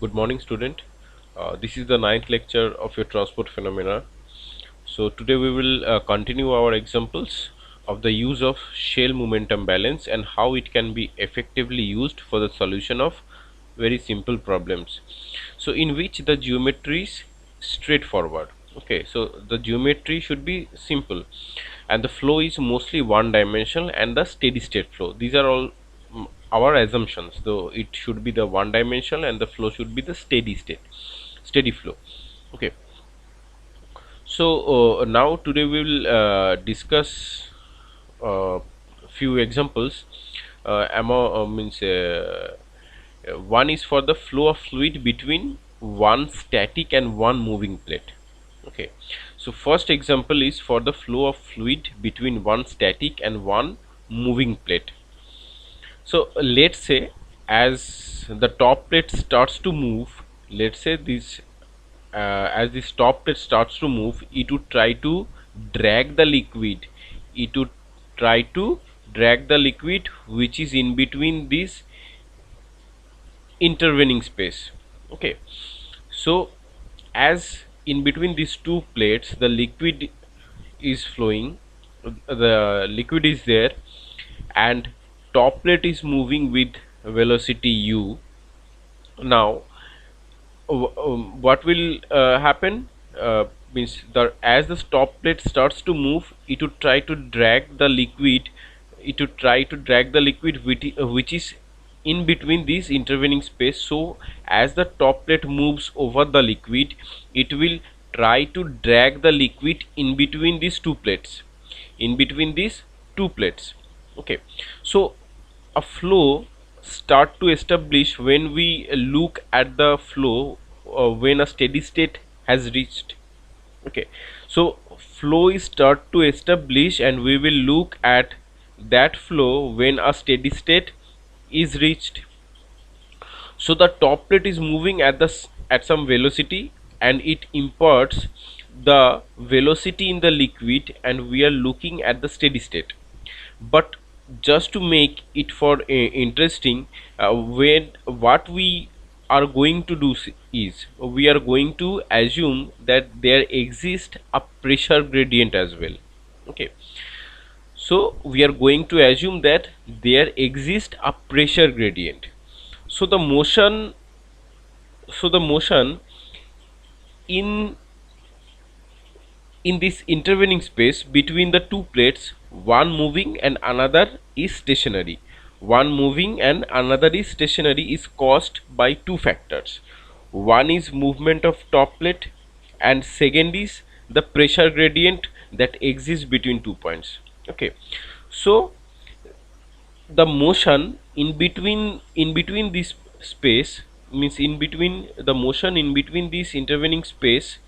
Good morning, student. This is the ninth lecture of your transport phenomena. So today we will continue our examples of the use of shell momentum balance and how it can be effectively used for the solution of very simple problems. So in which the geometry is straightforward. Okay, so the geometry should be simple, and the flow is mostly one dimensional and the steady state flow. These are all our assumptions, though it should be the one dimensional and the flow should be the steady flow. Okay, so now today we will discuss few examples. One is for the flow of fluid between one static and one moving plate. Okay, so first example is for the flow of fluid between one static and one moving plate. So let's say as the top plate starts to move, let's say this as this top plate starts to move, it would try to drag the liquid. It would try to drag the liquid which is in between this intervening space. Okay, so as in between these two plates the liquid is flowing, the liquid is there, and top plate is moving with velocity u. Now what will happen, means the as the top plate starts to move, it would try to drag the liquid, which is in between this intervening space. So as the top plate moves over the liquid, it will try to drag the liquid in between these two plates, okay. So a flow start to establish when we look at the flow when a steady state has reached. Okay, so flow is start to establish and we will look at that flow when a steady state is reached. So the top plate is moving at at some velocity, and it imparts the velocity in the liquid, and we are looking at the steady state. But just to make it for interesting, when what we are going to do is we are going to assume that there exists a pressure gradient as well. Okay, so we are going to assume that there exists a pressure gradient. So the motion in this intervening space between the two plates, one moving and another is stationary, is caused by two factors. One is movement of top plate, and second is the pressure gradient that exists between 2 points. Okay, so the motion in between this space, means in between the motion in between this intervening space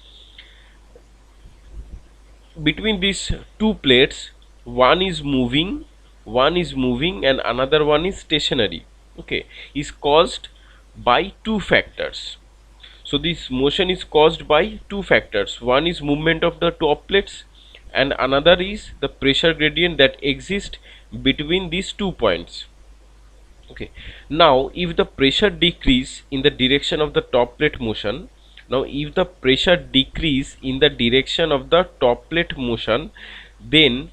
between these two plates, one is moving and another one is stationary. Okay, is caused by two factors. So this motion is caused by two factors. One is movement of the top plates, and another is the pressure gradient that exists between these 2 points. Okay, now if the pressure decrease in the direction of the top plate motion, then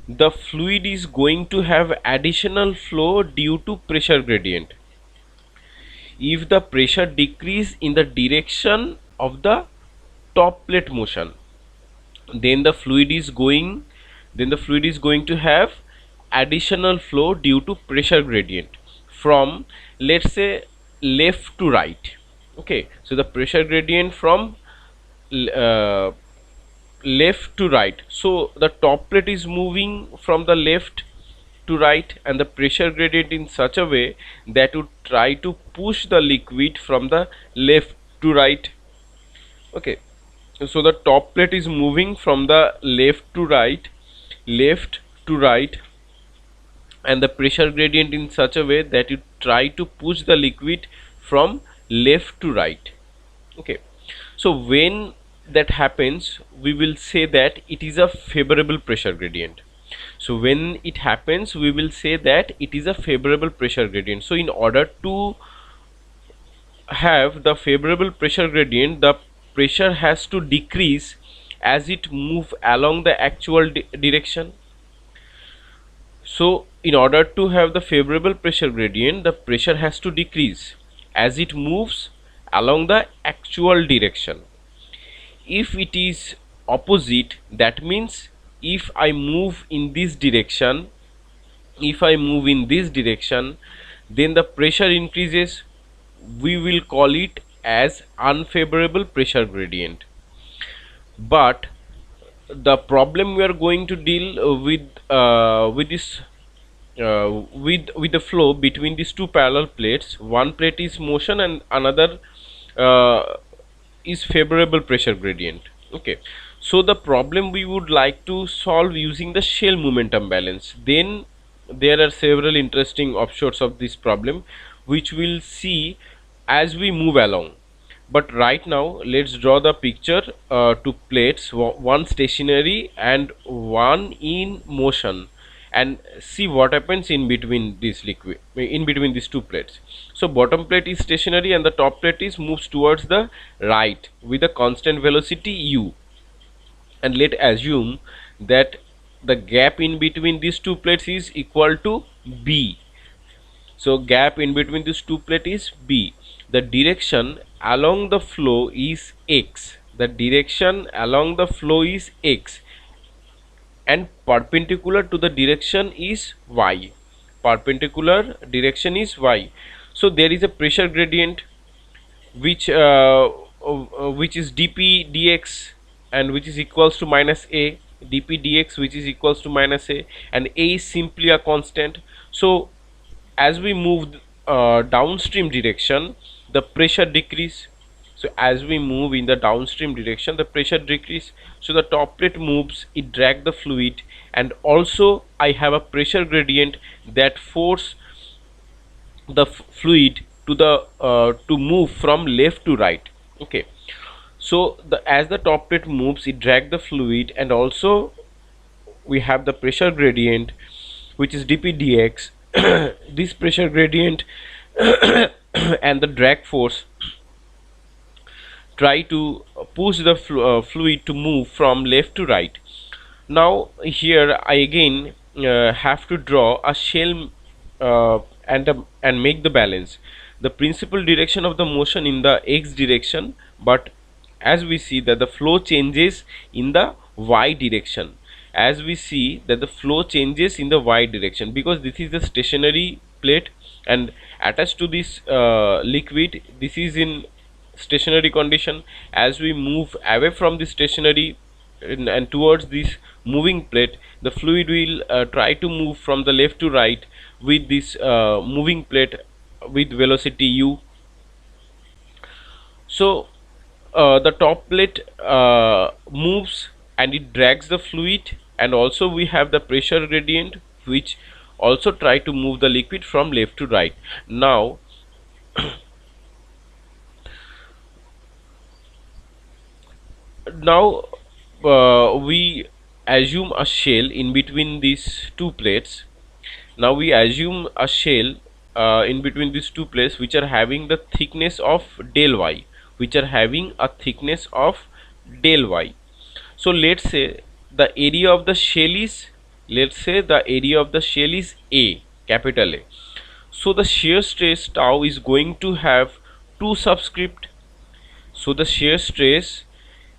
the fluid is going to have additional flow due to pressure gradient. If the pressure decrease in the direction of the top plate motion, then the fluid is going to have additional flow due to pressure gradient from, let's say, left to right. Okay, so the pressure gradient from uh, left to right, so the top plate is moving from the left to right, and the pressure gradient in such a way that would try to push the liquid from the left to right. Okay, so the top plate is moving from the left to right, and the pressure gradient in such a way that you try to push the liquid from left to right. Okay, so when that happens, we will say that it is a favorable pressure gradient. So when it happens, we will say that it is a favorable pressure gradient. So in order to have the favorable pressure gradient, the pressure has to decrease as it move along the actual direction. So in order to have the favorable pressure gradient, the pressure has to decrease as it moves along the actual direction. If it is opposite, that means if I move in this direction, then the pressure increases. We will call it as unfavorable pressure gradient. But the problem we are going to deal with this with the flow between these two parallel plates. One plate is motion and another uh, is favorable pressure gradient. Okay, so the problem we would like to solve using the shell momentum balance. Then there are several interesting offshoots of this problem which we'll see as we move along. But right now let's draw the picture to plates, one stationary and one in motion, and see what happens in between this liquid, in between these two plates. So bottom plate is stationary and the top plate is moves towards the right with a constant velocity u, and let assume that the gap in between these two plates is equal to b. So gap in between these two plates is b. The direction along the flow is x. The direction along the flow is x, and perpendicular to the direction is y. Perpendicular direction is y. So there is a pressure gradient which is dp dx, and which is equals to minus a, dp dx which is equals to minus a, and a is simply a constant. So as we move downstream direction, the pressure decrease. So as we move in the downstream direction, the pressure decrease. So the top plate moves, it drag the fluid, and also I have a pressure gradient that force the fluid to move from left to right. Okay, so as the top plate moves, it drag the fluid, and also we have the pressure gradient which is dp dx. This pressure gradient and the drag force try to push the fluid to move from left to right. Now here I again have to draw a shell and make the balance. The principal direction of the motion in the x direction, but as we see that the flow changes in the y direction. As we see that the flow changes in the y direction, because this is the stationary plate, and attached to this liquid, this is in stationary condition. As we move away from the stationary and towards this moving plate, the fluid will try to move from the left to right with this moving plate with velocity u. So the top plate moves and it drags the fluid, and also we have the pressure gradient which also try to move the liquid from left to right. Now we assume a shell in between these two plates. Now we assume a shell in between these two plates which are having the thickness of del y, So let's say the area of the shell is, A, capital A. So the shear stress tau is going to have two subscript. So the shear stress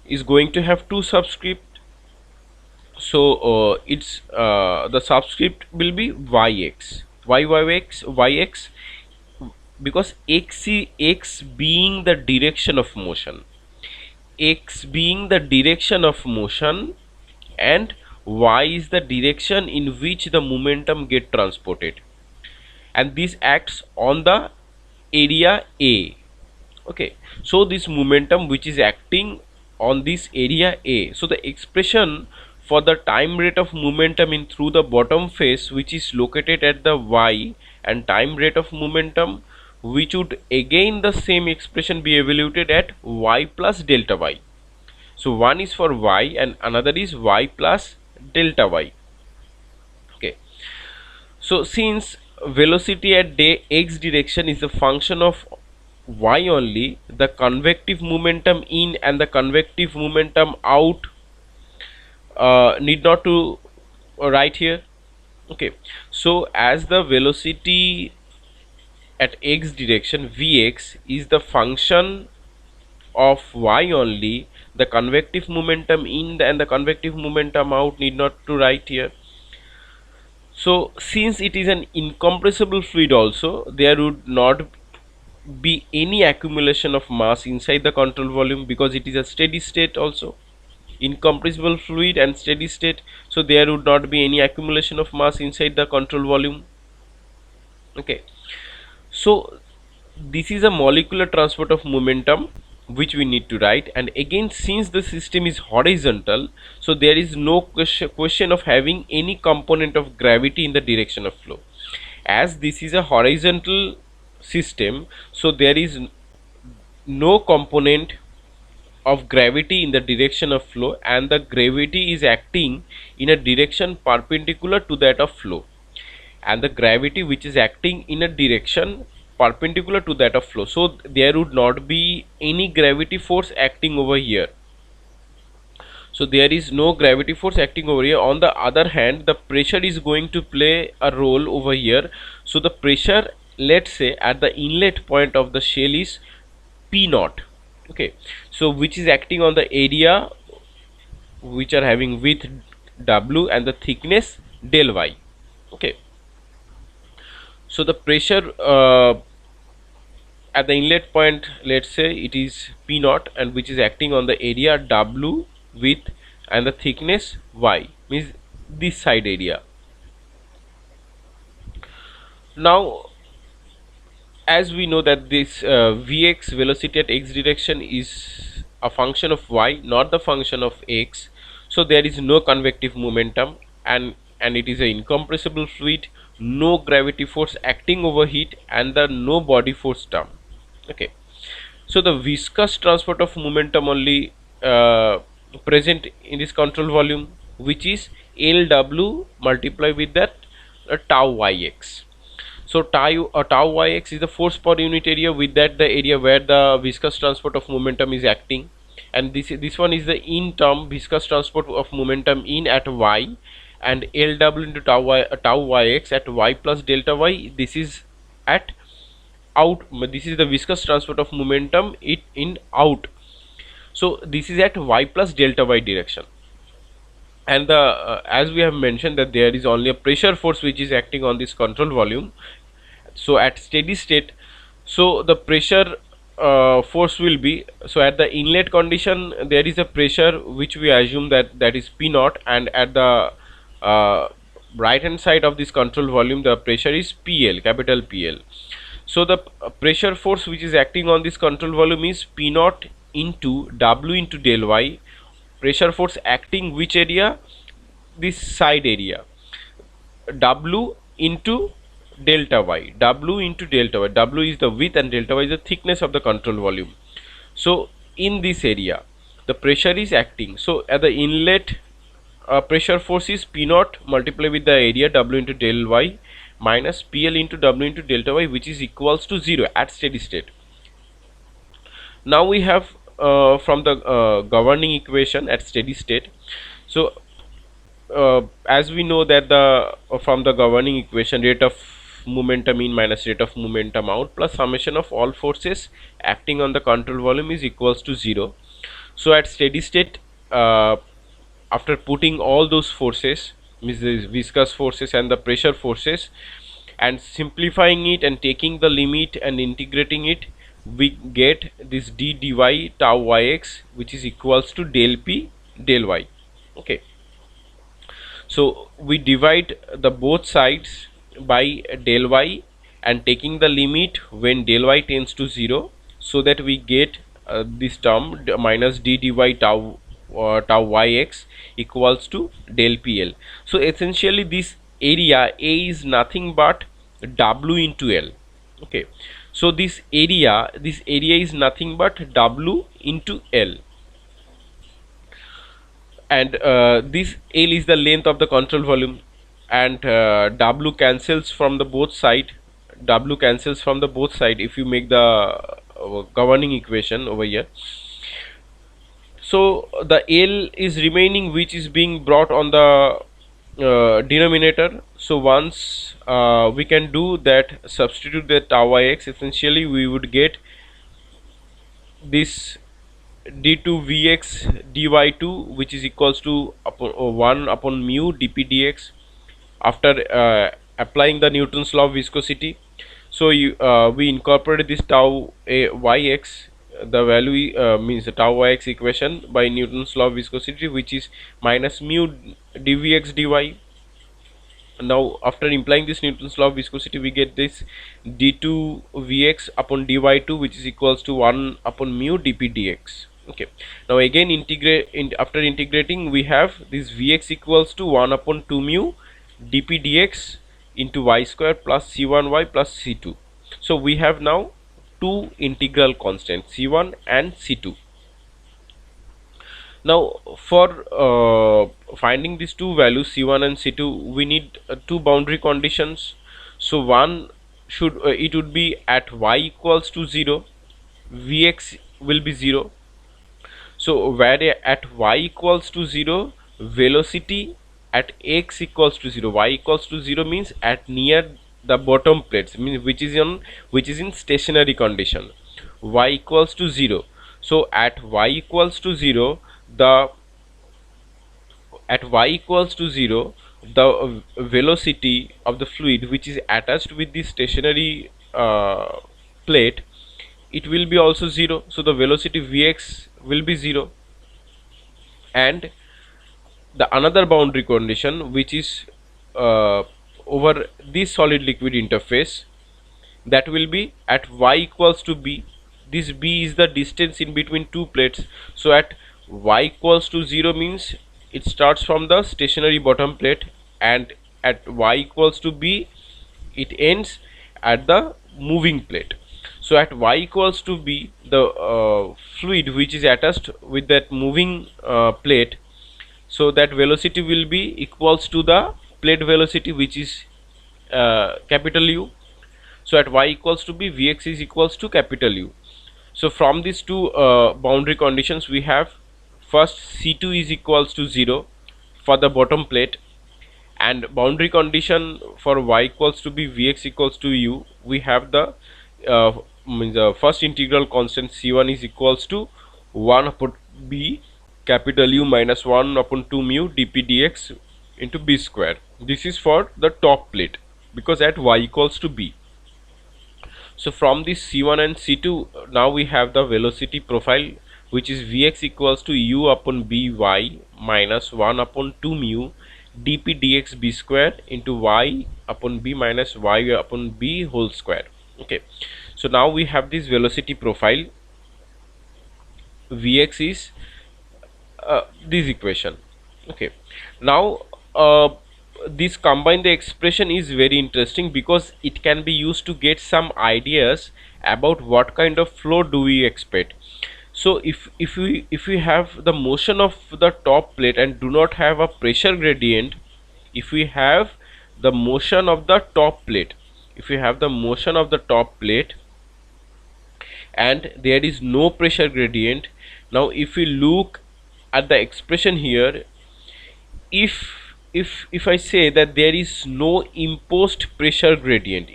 is going to have two subscript. So it's the subscript will be yx, because x being the direction of motion, and y is the direction in which the momentum get transported, and this acts on the area A. Okay, so this momentum which is acting on this area A, so the expression for the time rate of momentum in through the bottom face, which is located at the y, and time rate of momentum which would again the same expression be evaluated at y plus delta y. So one is for y and another is y plus delta y. Okay, so since velocity at day x direction is a function of y only, the convective momentum in and the convective momentum out need not to write here. Okay, so as the velocity at x direction vx is the function of y only, the convective momentum in and the convective momentum out need not to write here. So since it is an incompressible fluid also, there would not be any accumulation of mass inside the control volume because it is a steady state also, incompressible fluid and steady state, so there would not be any accumulation of mass inside the control volume. Okay, so this is a molecular transport of momentum which we need to write, and again since the system is horizontal, so there is no question of having any component of gravity in the direction of flow. As this is a horizontal system, so there is no component of gravity in the direction of flow, and the gravity is acting in a direction perpendicular to that of flow, and the gravity which is acting in a direction perpendicular to that of flow, so there would not be any gravity force acting over here. So there is no gravity force acting over here. On the other hand, the pressure is going to play a role over here. So the pressure, let's say at the inlet point of the shell is P naught. Okay, so which is acting on the area which are having width W and the thickness del Y. Okay, so the pressure at the inlet point, let's say it is P naught, and which is acting on the area W width and the thickness Y, means this side area. Now as we know that this Vx velocity at x direction is a function of y, not the function of x, so there is no convective momentum, and it is an incompressible fluid, no gravity force acting over heat, and the no body force term. Okay, so the viscous transport of momentum only present in this control volume, which is Lw multiplied with that tau yx. So tau yx is the force per unit area, with that the area where the viscous transport of momentum is acting, and this one is the in term viscous transport of momentum in at y, and Lw into tau yx at y plus delta y, this is at out, this is the viscous transport of momentum it in out, so this is at y plus delta y direction. And the as we have mentioned that there is only a pressure force which is acting on this control volume, so at steady state, so the pressure force will be, so at the inlet condition there is a pressure which we assume that is P naught, and at the right hand side of this control volume the pressure is PL, capital PL. So the pressure force which is acting on this control volume is P naught into W into del Y. Pressure force acting which area? This side area. W into delta Y. W into delta Y. W is the width and delta Y is the thickness of the control volume. So in this area the pressure is acting. So at the inlet pressure force is P naught multiplied with the area W into del Y minus PL into W into delta Y, which is equals to 0 at steady state. Now we have from the governing equation at steady state. So as we know that the from the governing equation, rate of momentum in minus rate of momentum out plus summation of all forces acting on the control volume is equals to 0. So at steady state, after putting all those forces, means the viscous forces and the pressure forces, and simplifying it and taking the limit and integrating it, we get this d dy tau yx, which is equals to del p del y. Okay, so we divide the both sides by del y and taking the limit when del y tends to 0, so that we get this term minus d dy tau tau yx equals to del pl. So essentially this area A is nothing but W into L. Okay, so this area is nothing but W into L, and this L is the length of the control volume, and W cancels from the both side. W cancels from the both side if you make the governing equation over here. So the L is remaining, which is being brought on the denominator. So once we can do that, substitute the tau ix, essentially we would get this d2 vx dy2, which is equals to 1 upon mu dp dx after applying the Newton's law of viscosity. So we incorporate this tau yx, the value means the tau yx equation by Newton's law of viscosity, which is minus mu dvx dy. Now after implying this Newton's law of viscosity, we get this d2 vx upon dy2, which is equals to 1 upon mu dp dx. Okay, now again after integrating, we have this vx equals to 1 upon 2 mu dp dx into y square plus c1y plus c2. So we have now two integral constants, c1 and c2. Now for finding these two values c1 and c2, we need two boundary conditions. So one should it would be at y equals to 0, vx will be 0. So where at y equals to 0, velocity at x equals to 0, y equals to 0 means at near the bottom plates, means which is in stationary condition, y equals to 0. So at y equals to 0, the at y equals to 0, the velocity of the fluid which is attached with the stationary plate, it will be also 0. So the velocity vx will be 0. And the another boundary condition, which is over this solid liquid interface, that will be at y equals to b. This b is the distance in between two plates. So at y equals to 0 means it starts from the stationary bottom plate, and at y equals to b, it ends at the moving plate. So at y equals to b, the fluid which is attached with that moving plate, so that velocity will be equals to the plate velocity, which is capital U. So at y equals to b, vx is equals to capital U. So from these two boundary conditions, we have first c2 is equals to 0 for the bottom plate, and boundary condition for y equals to b, vx equals to u, we have the means the first integral constant c1 is equals to 1 upon b capital U minus 1 upon 2 mu dp dx into b square. This is for the top plate, because at y equals to b. So from this c1 and c2, now we have the velocity profile, which is vx equals to u upon by minus 1 upon 2 mu dp dx b square into y upon b minus y upon b whole square. Okay, so now we have this velocity profile. Vx is this equation. Okay, now this combined expression is very interesting, because it can be used to get some ideas about what kind of flow do we expect. So if we have the motion of the top plate and do not have a pressure gradient, if we have the motion of the top plate, and there is no pressure gradient. Now if we look at the expression here, if I say that there is no imposed pressure gradient,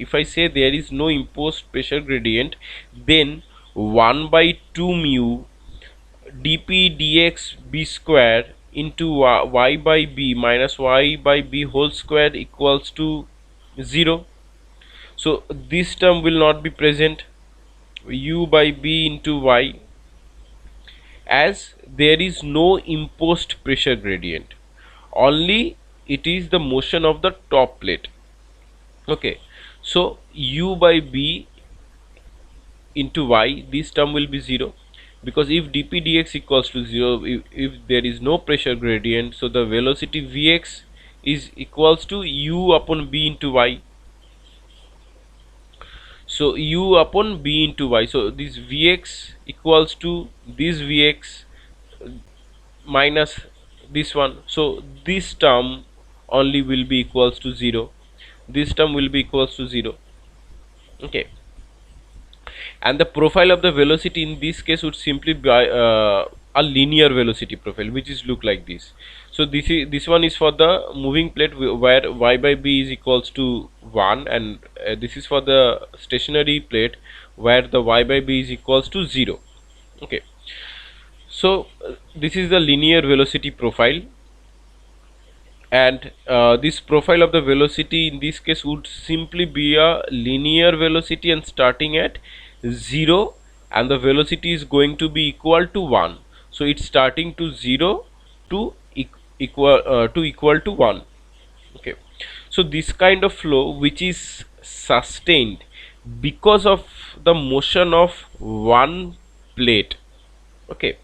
then 1 by 2 mu dp dx b square into y by b minus y by b whole square equals to 0. So this term will not be present, u by b into y, as there is no imposed pressure gradient, only it is the motion of the top plate. Okay, so u by b into y, this term will be 0, because if dp dx equals to 0, if there is no pressure gradient, so the velocity vx is equals to u upon b into y. So u upon b into y, so this vx equals to this vx minus this one. So this term only will be equals to 0, this term will be equals to 0. Okay, and the profile of the velocity in this case would simply be a linear velocity profile, which is look like this. So this one is for the moving plate where y by b is equals to 1, and this is for the stationary plate where the y by b is equals to 0. Okay, so this is the linear velocity profile, and this profile of the velocity in this case would simply be a linear velocity and starting at 0, and the velocity is going to be equal to 1. So it's starting to 0 to equal to 1. Okay, so this kind of flow which is sustained because of the motion of one plate. Okay,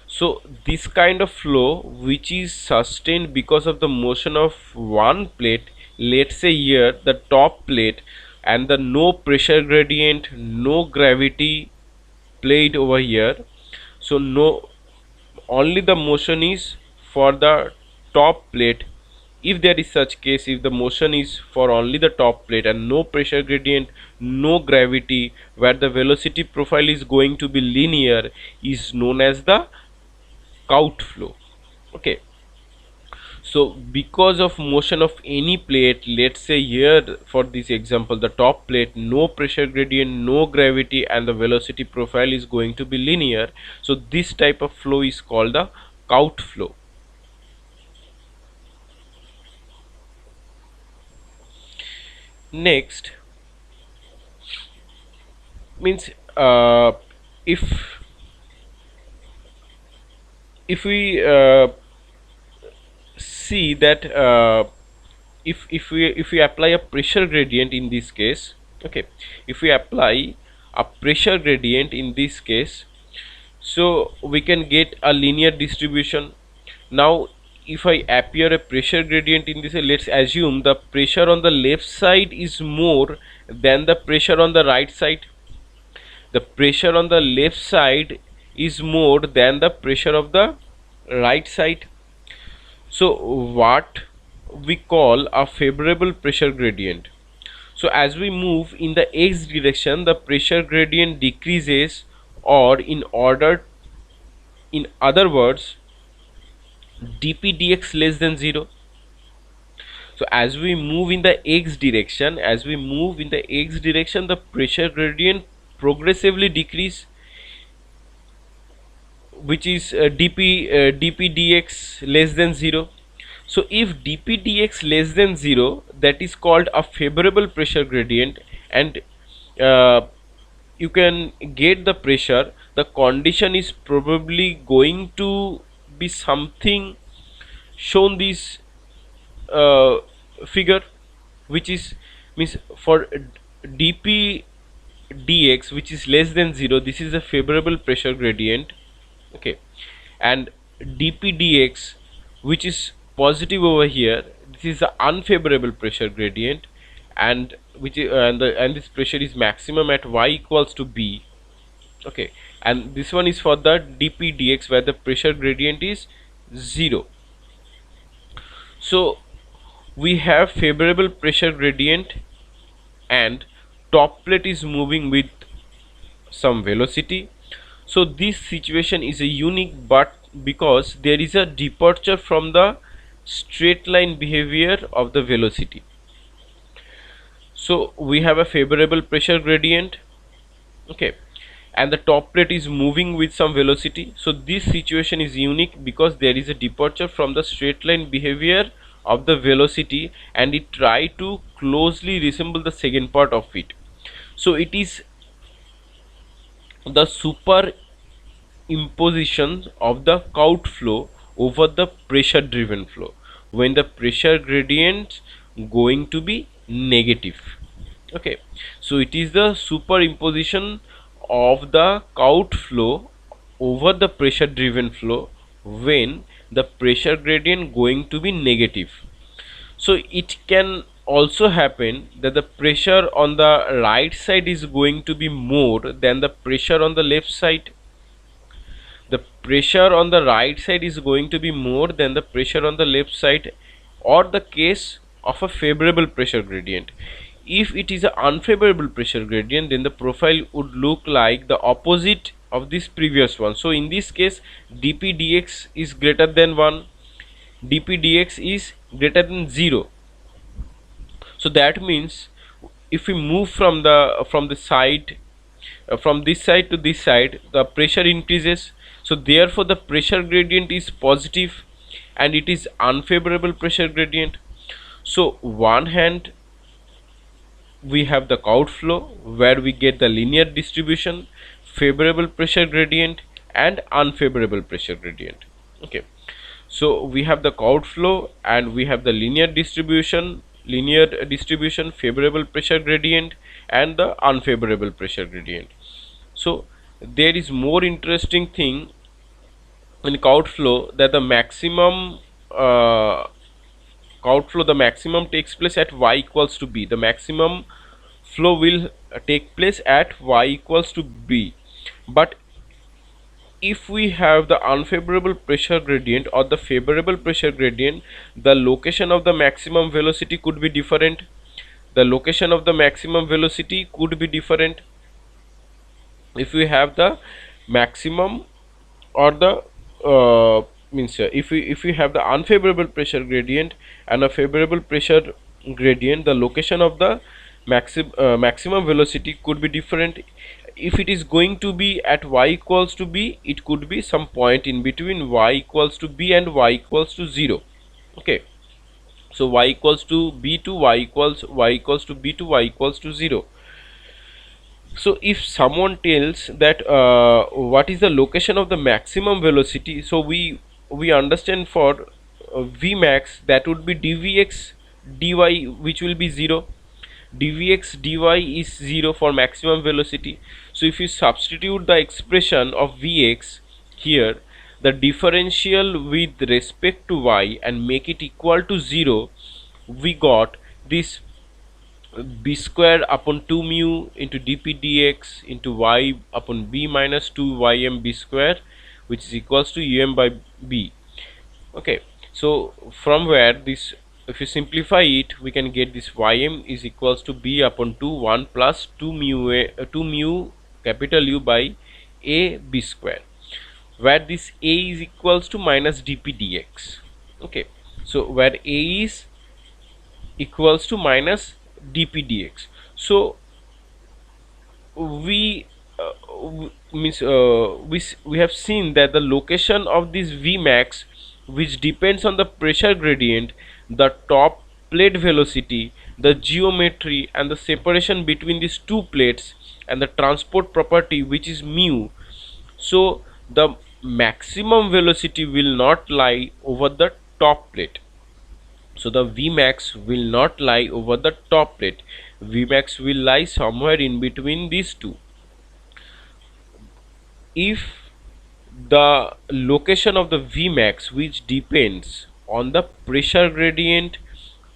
so this kind of flow which is sustained because of the motion of one plate, let's say here the top plate, and the no pressure gradient, no gravity played over here, so no, only the motion is for the top plate. If there is such case, if the motion is for only the top plate and no pressure gradient, no gravity, where the velocity profile is going to be linear, is known as the Cout flow. Okay, so because of motion of any plate, let's say here for this example the top plate, no pressure gradient, no gravity, and the velocity profile is going to be linear, so this type of flow is called the Cout flow. Next means if we see that if we apply a pressure gradient in this case, okay, if we apply a pressure gradient in this case, so we can get a linear distribution. Now if I appear a pressure gradient in this, let's assume the pressure on the left side is more than the pressure on the right side. The pressure on the left side is more than the pressure of the right side. So what we call a favorable pressure gradient. So as we move in the x direction, the pressure gradient decreases, or in other words, dp dx less than 0. So as we move in the x direction, the pressure gradient progressively decrease, which is dp dx less than 0. So if dp dx less than 0, that is called a favorable pressure gradient, and uh, you can get the pressure, the condition is probably going to be something shown this uh, figure, which is means for dp dx which is less than 0, this is a favorable pressure gradient. Okay, and dp dx which is positive over here, this is the unfavorable pressure gradient, and which is, and this pressure is maximum at y equals to b. Okay, and this one is for the dp dx where the pressure gradient is 0. So we have favorable pressure gradient and top plate is moving with some velocity. So this situation is a unique, but because there is a departure from the straight line behavior of the velocity. So we have a favorable pressure gradient, okay, and the top plate is moving with some velocity. So this situation is unique because there is a departure from the straight line behavior of the velocity, and it try to closely resemble the second part of it. So it is the superimposition of the Cout flow over the pressure driven flow when the pressure gradient going to be negative. Okay, so it is the superimposition of the Cout flow over the pressure driven flow when the pressure gradient going to be negative. So it can also happen that the pressure on the right side is going to be more than the pressure on the left side. The pressure on the right side is going to be more than the pressure on the left side, or the case of a favorable pressure gradient. If it is an unfavorable pressure gradient, then the profile would look like the opposite of this previous one. So in this case, dp dx is greater than 1, dp dx is greater than 0. So that means if we move from the side, from this side to this side, the pressure increases. So therefore the pressure gradient is positive and it is unfavorable pressure gradient. So one hand we have the Cout flow where we get the linear distribution, favorable pressure gradient and unfavorable pressure gradient. Okay, so we have the Cout flow and we have the linear distribution, favorable pressure gradient and the unfavorable pressure gradient. So there is more interesting thing in Cout flow, that the maximum Cout flow, the maximum takes place at y equals to b. The maximum flow will take place at y equals to b. But if we have the unfavorable pressure gradient or the favorable pressure gradient, the location of the maximum velocity could be different. The location of the maximum velocity could be different. If we have the maximum or the if we have the unfavorable pressure gradient and a favorable pressure gradient, the location of the maximum velocity could be different. If it is going to be at y equals to b, it could be some point in between y equals to b and y equals to 0. Okay, so y equals to b to y equals to b to y equals to 0. So if someone tells that what is the location of the maximum velocity, so we understand for vmax, that would be dvx dy, which will be 0. dvx dy is 0 for maximum velocity. So if you substitute the expression of vx here, the differential with respect to y, and make it equal to 0, we got this b square upon 2 mu into dp dx into y upon b minus 2 ym b square, which is equals to um by b. Okay, so from where this, if you simplify it, we can get this ym is equals to b upon 2 1 plus 2 mu2 mu capital U by a b square, where this a is equals to minus dp dx. Okay, so where a is equals to minus dp dx. So we we have seen that the location of this vmax, which depends on the pressure gradient, the top plate velocity, the geometry and the separation between these two plates, and the transport property, which is mu. So the maximum velocity will not lie over the top plate. So the Vmax will not lie over the top plate. Vmax will lie somewhere in between these two. If the location of the Vmax, which depends on the pressure gradient,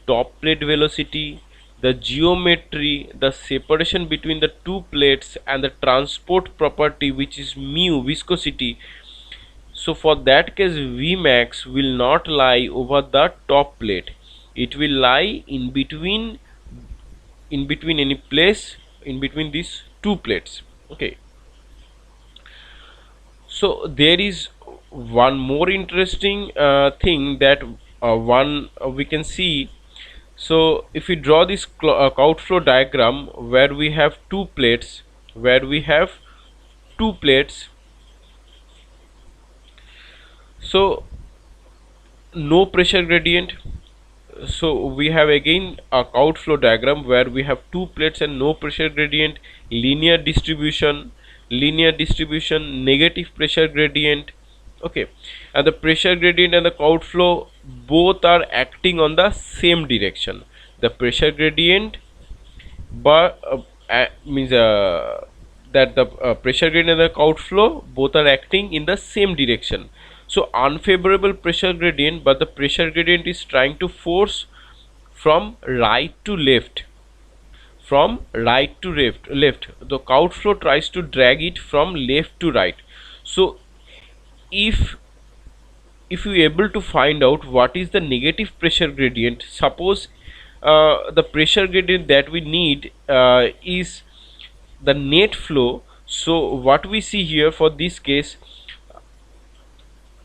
top plate velocity, the geometry, the separation between the two plates and the transport property, which is mu, viscosity, so for that case Vmax will not lie over the top plate. It will lie in between any place in between these two plates. Okay, so there is one more interesting thing that we can see. So if we draw this Cout flow diagram where we have two plates, so no pressure gradient. So we have again a Cout flow diagram where we have two plates and no pressure gradient, linear distribution, negative pressure gradient. Okay, and the pressure gradient and the Cout flow both are acting on the same direction. The pressure gradient but means that the pressure gradient and the Cout flow both are acting in the same direction. So unfavorable pressure gradient, but the pressure gradient is trying to force from right to left. The Cout flow tries to drag it from left to right. So if you able to find out what is the negative pressure gradient, suppose the pressure gradient that we need is the net flow. So what we see here for this case,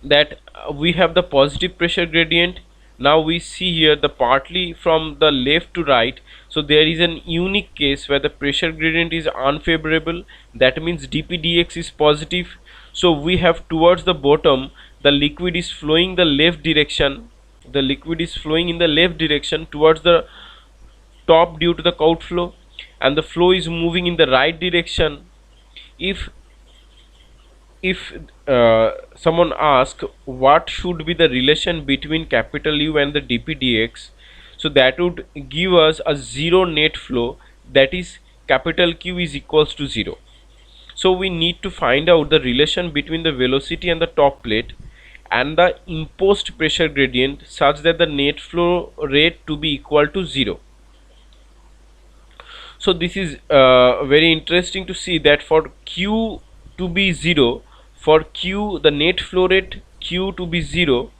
that we have the positive pressure gradient. Now we see here the partly from the left to right, so there is an unique case where the pressure gradient is unfavorable, that means dp dx is positive. So we have towards the bottom, the liquid is flowing the left direction, the liquid is flowing in the left direction towards the top due to the outflow, and the flow is moving in the right direction. If if someone asks what should be the relation between capital U and the dp dx, so that would give us a zero net flow, that is capital Q is equals to 0. So we need to find out the relation between the velocity and the top plate and the imposed pressure gradient such that the net flow rate to be equal to 0. So this is very interesting to see that for Q to be 0, for Q the net flow rate Q to be 0,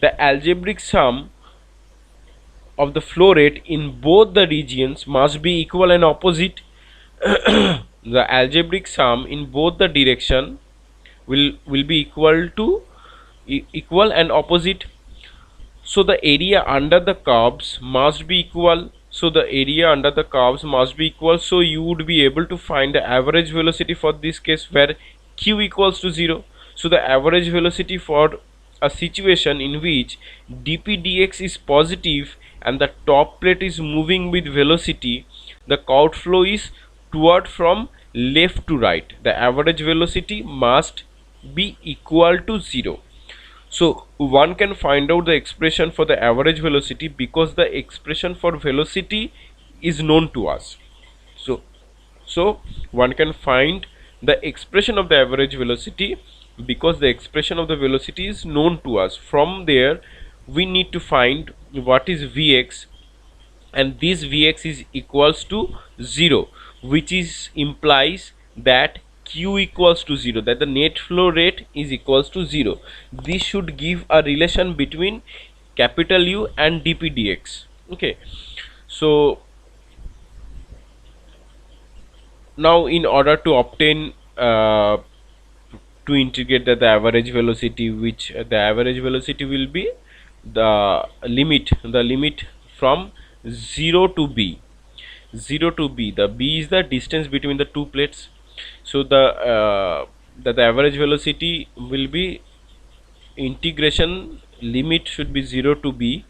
the algebraic sum of the flow rate in both the regions must be equal and opposite. The algebraic sum in both the direction will be equal to equal and opposite. So the area under the curves must be equal. So the area under the curves must be equal. So you would be able to find the average velocity for this case where Q equals to 0. So the average velocity for a situation in which dp dx is positive and the top plate is moving with velocity, the curved flow is toward from left to right, the average velocity must be equal to 0. So one can find out the expression for the average velocity because the expression for velocity is known to us. So one can find the expression of the average velocity because the expression of the velocity is known to us. From there we need to find what is Vx, and this Vx is equals to 0, which is implies that Q equals to 0, that the net flow rate is equals to 0. This should give a relation between capital U and dp dx. Okay, so now in order to obtain to integrate the average velocity, which the average velocity will be the limit from 0 to b. 0 to b, the b is the distance between the two plates. So the average velocity will be integration limit should be 0 to b,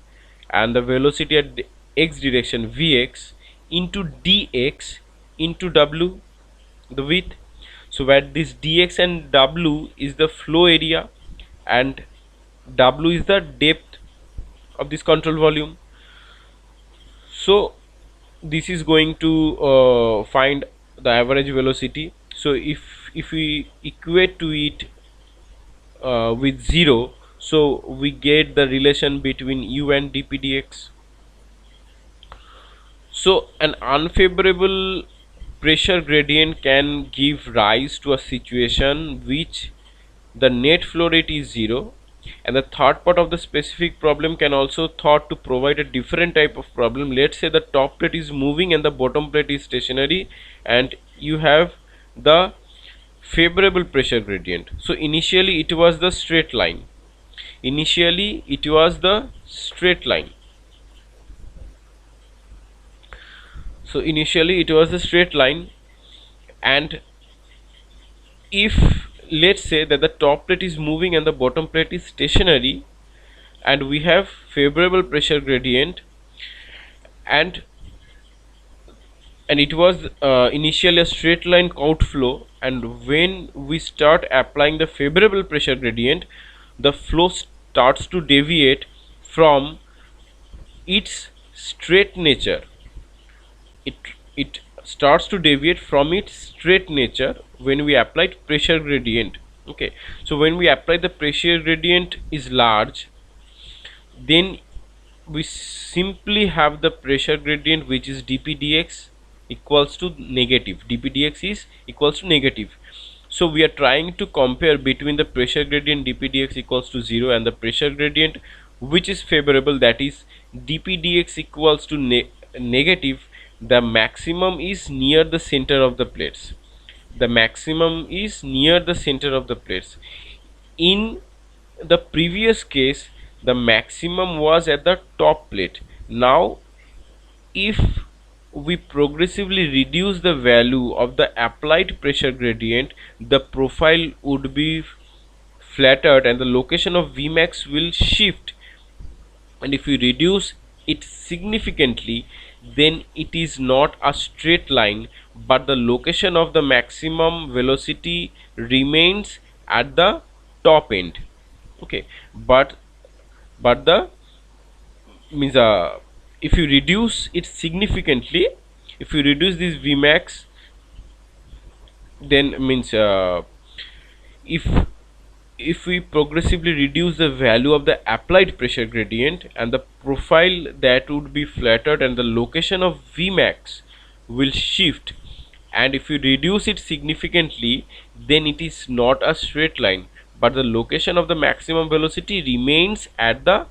and the velocity at the x direction Vx into dx into w, the width. So where this dx and w is the flow area and w is the depth of this control volume. So this is going to find the average velocity. So if we equate to it with 0, so we get the relation between u and dp dx. So an unfavorable pressure gradient can give rise to a situation which the net flow rate is 0, and the third part of the specific problem can also thought to provide a different type of problem. Let's say the top plate is moving and the bottom plate is stationary, and you have the favorable pressure gradient. So initially it was the straight line, so initially it was the straight line, and if let's say that the top plate is moving and the bottom plate is stationary and we have favorable pressure gradient, and it was initially a straight line outflow, and when we start applying the favorable pressure gradient, the flow starts to deviate from its straight nature. It starts to deviate from its straight nature when we apply pressure gradient. Okay, so when we apply the pressure gradient is large, then we simply have the pressure gradient which is dp dx equals to negative, dp dx is equals to negative. So we are trying to compare between the pressure gradient dp dx equals to 0 and the pressure gradient which is favorable, that is dp dx equals to negative, the maximum is near the center of the plates. The maximum is near the center of the plates. In the previous case, the maximum was at the top plate. Now if we progressively reduce the value of the applied pressure gradient, the profile would be flattered and the location of Vmax will shift. And if we reduce it significantly, then it is not a straight line, but the location of the maximum velocity remains at the top end. Okay, but the means if you reduce it significantly, if you reduce this Vmax, then means if if we progressively reduce the value of the applied pressure gradient, and the profile that would be flattered and the location of Vmax will shift. And if you reduce it significantly, then it is not a straight line, but the location of the maximum velocity remains at the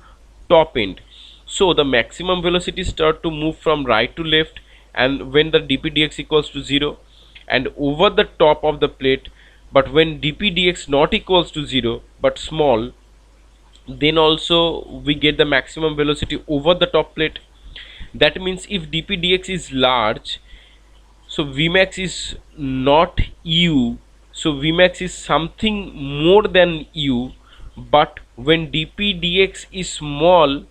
top end. So the maximum velocity start to move from right to left, and when the dp dx equals to 0 and over the top of the plate. But when dp dx not equals to 0 but small, then also we get the maximum velocity over the top plate. That means if dp dx is large, so Vmax is not u, so Vmax is something more than u. But when dp dx is small,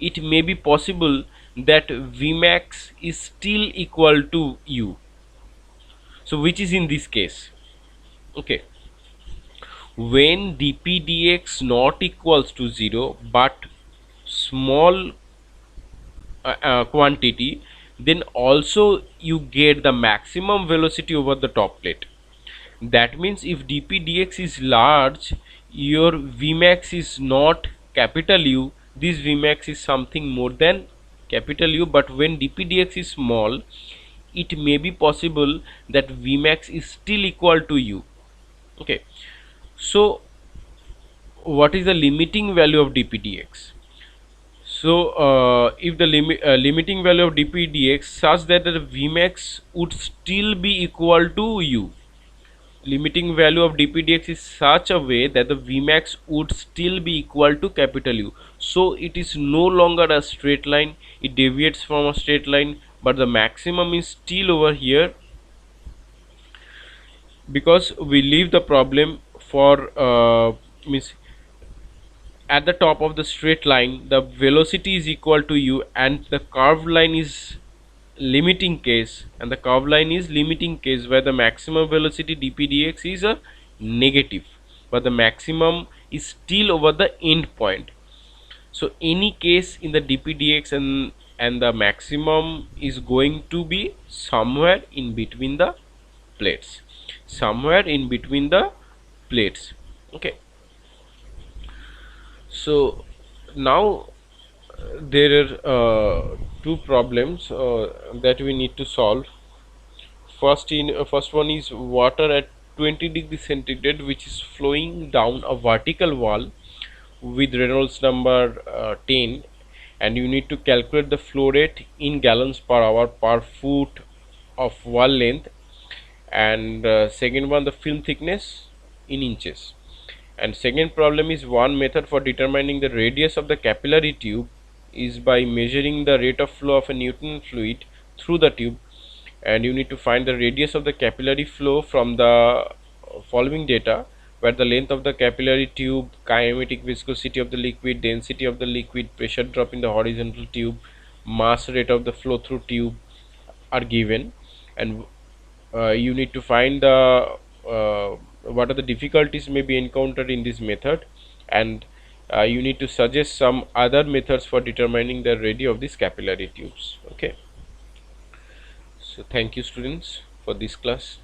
it may be possible that Vmax is still equal to u, so which is in this case. Okay, when dp dx not equals to 0 but small quantity, then also you get the maximum velocity over the top plate. That means if dp dx is large, your Vmax is not capital U, this Vmax is something more than capital U. But when dp dx is small, it may be possible that Vmax is still equal to U. Okay, so what is the limiting value of dp dx? So if the limiting value of dp dx such that the Vmax would still be equal to U, limiting value of dp dx is such a way that the Vmax would still be equal to capital U. So it is no longer a straight line, it deviates from a straight line, but the maximum is still over here, because we leave the problem for means at the top of the straight line the velocity is equal to U, and the curved line is limiting case, and the curved line is limiting case where the maximum velocity dp dx is a negative, but the maximum is still over the end point. So any case in the dp dx and the maximum is going to be somewhere in between the plates, somewhere in between the plates. Okay, so now there are two problems that we need to solve. First one is water at 20 degrees centigrade which is flowing down a vertical wall with Reynolds number 10, and you need to calculate the flow rate in gallons per hour per foot of wall length, and second one the film thickness in inches. And second problem is one method for determining the radius of the capillary tube is by measuring the rate of flow of a Newton fluid through the tube, and you need to find the radius of the capillary flow from the following data, where the length of the capillary tube, kinematic viscosity of the liquid, density of the liquid, pressure drop in the horizontal tube, mass rate of the flow through tube are given. And you need to find the what are the difficulties may be encountered in this method, and you need to suggest some other methods for determining the radii of these capillary tubes. Okay, so thank you students for this class.